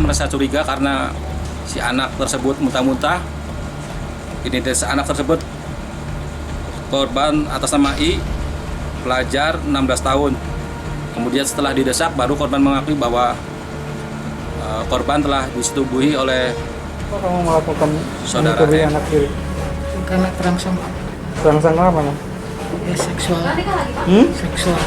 merasa curiga karena si anak tersebut muntah-muntah. Identitas anak tersebut korban atas nama I, pelajar 16 tahun. Kemudian setelah didesak baru korban mengakui bahwa korban telah disetubuhi oleh Kok kamu melakukan saudara menyetubui M. anak diri? Karena terangsang Terangsang apa? Mas? ya seksual. Seksual.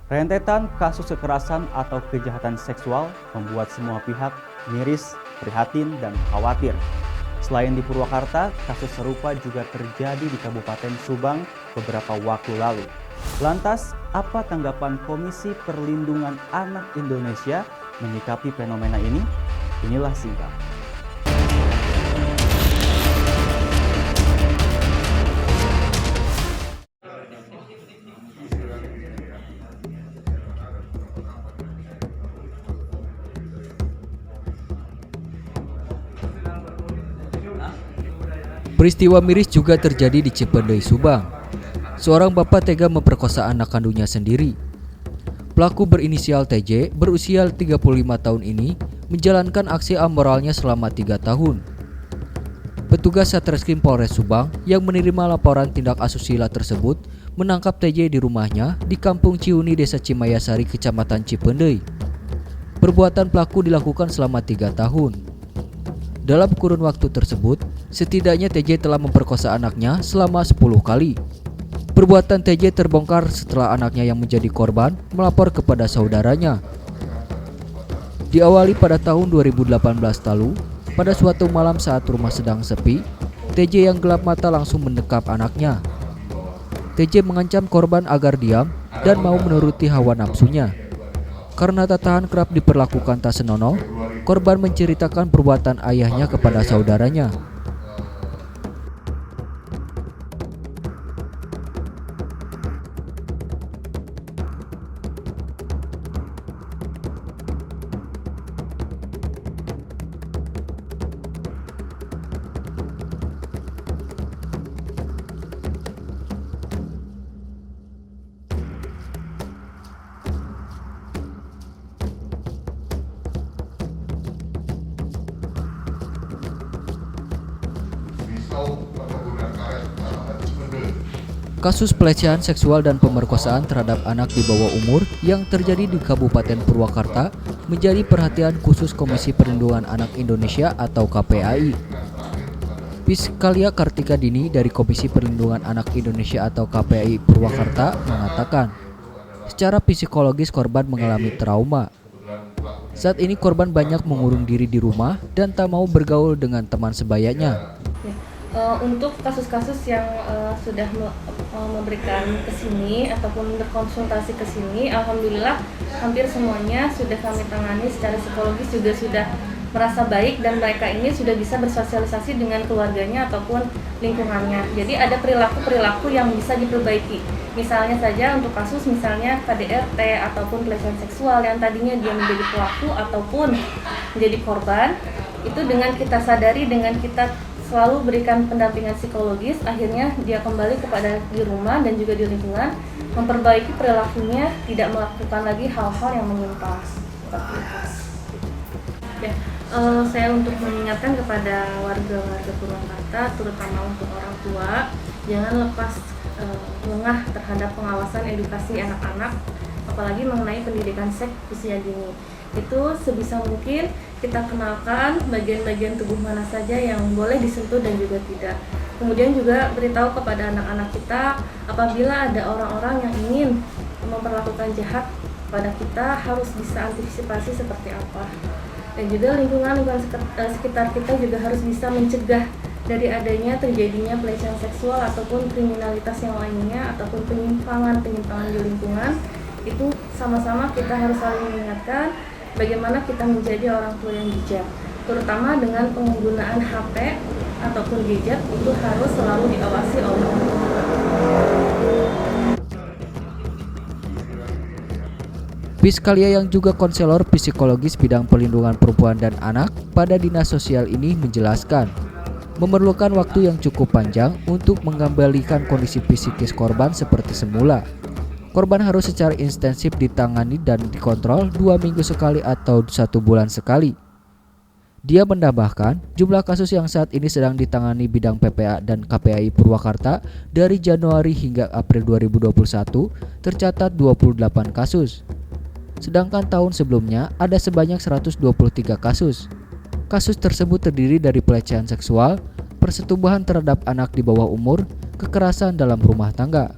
Rentetan kasus kekerasan atau kejahatan seksual membuat semua pihak miris, prihatin, dan khawatir. Selain di Purwakarta, kasus serupa juga terjadi di Kabupaten Subang beberapa waktu lalu. Lantas, apa tanggapan Komisi Perlindungan Anak Indonesia menyikapi fenomena ini? Inilah singkat. Peristiwa miris juga terjadi di Cipendei, Subang. Seorang bapak tega memperkosa anak kandungnya sendiri. Pelaku berinisial TJ berusia 35 tahun ini menjalankan aksi amoralnya selama 3 tahun. Petugas Satreskrim Polres Subang yang menerima laporan tindak asusila tersebut menangkap TJ di rumahnya di Kampung Ciuni, Desa Cimayasari, Kecamatan Cipendei. Perbuatan pelaku dilakukan selama 3 tahun. Dalam kurun waktu tersebut, setidaknya TJ telah memperkosa anaknya selama 10 kali. Perbuatan TJ terbongkar setelah anaknya yang menjadi korban melapor kepada saudaranya. Diawali pada tahun 2018 lalu, pada suatu malam saat rumah sedang sepi, TJ yang gelap mata langsung mendekap anaknya. TJ mengancam korban agar diam dan mau menuruti hawa nafsunya. Karena tak tahan kerap diperlakukan tak senonoh, korban menceritakan perbuatan ayahnya kepada saudaranya. Kasus pelecehan seksual dan pemerkosaan terhadap anak di bawah umur yang terjadi di Kabupaten Purwakarta menjadi perhatian khusus Komisi Perlindungan Anak Indonesia atau KPAI. Piskalia Kartika Dini dari Komisi Perlindungan Anak Indonesia atau KPAI Purwakarta mengatakan, secara psikologis korban mengalami trauma. Saat ini korban banyak mengurung diri di rumah dan tak mau bergaul dengan teman sebayanya. Untuk kasus-kasus yang sudah memberikan ke sini ataupun berkonsultasi ke sini, alhamdulillah hampir semuanya sudah kami tangani secara psikologis, juga sudah merasa baik dan mereka ini sudah bisa bersosialisasi dengan keluarganya ataupun lingkungannya. Jadi ada perilaku-perilaku yang bisa diperbaiki. Misalnya saja untuk kasus misalnya KDRT ataupun pelecehan seksual yang tadinya dia menjadi pelaku ataupun menjadi korban, itu dengan kita sadari, dengan kita selalu berikan pendampingan psikologis, akhirnya dia kembali kepada di rumah dan juga di lingkungan, memperbaiki perilakunya, tidak melakukan lagi hal-hal yang menyimpang. Ya, saya untuk mengingatkan kepada warga-warga Purwakarta, terutama untuk orang tua, jangan lepas lengah terhadap pengawasan edukasi anak-anak, apalagi mengenai pendidikan seks usia dini. Itu sebisa mungkin kita kenalkan bagian-bagian tubuh mana saja yang boleh disentuh dan juga tidak. Kemudian juga beritahu kepada anak-anak kita apabila ada orang-orang yang ingin memperlakukan jahat pada kita, harus bisa antisipasi seperti apa. Dan juga lingkungan sekitar kita juga harus bisa mencegah dari adanya terjadinya pelecehan seksual ataupun kriminalitas yang lainnya ataupun penyimpangan di lingkungan, itu sama-sama kita harus saling mengingatkan bagaimana kita menjadi orang tua yang bijak, terutama dengan penggunaan HP ataupun gadget itu harus selalu diawasi oleh orang tua. Piskalia yang juga konselor psikologis bidang perlindungan perempuan dan anak pada Dinas Sosial ini menjelaskan, memerlukan waktu yang cukup panjang untuk mengembalikan kondisi psikis korban seperti semula. Korban harus secara intensif ditangani dan dikontrol 2 minggu sekali atau 1 bulan sekali. Dia menambahkan, jumlah kasus yang saat ini sedang ditangani bidang PPA dan KPAI Purwakarta dari Januari hingga April 2021 tercatat 28 kasus. Sedangkan tahun sebelumnya ada sebanyak 123 kasus. Kasus tersebut terdiri dari pelecehan seksual, persetubuhan terhadap anak di bawah umur, kekerasan dalam rumah tangga.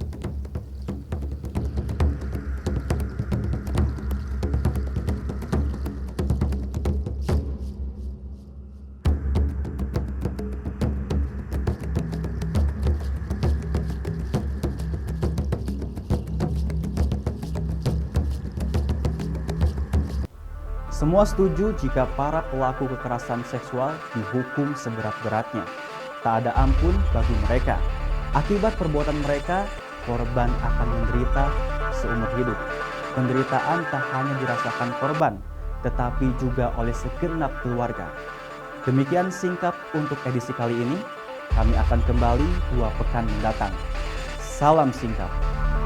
Semua setuju jika para pelaku kekerasan seksual dihukum seberat-beratnya. Tak ada ampun bagi mereka. Akibat perbuatan mereka, korban akan menderita seumur hidup. Penderitaan tak hanya dirasakan korban, tetapi juga oleh segenap keluarga. Demikian singkat untuk edisi kali ini. Kami akan kembali 2 pekan mendatang. Salam singkat.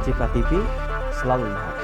Cipta TV, selalu lihat.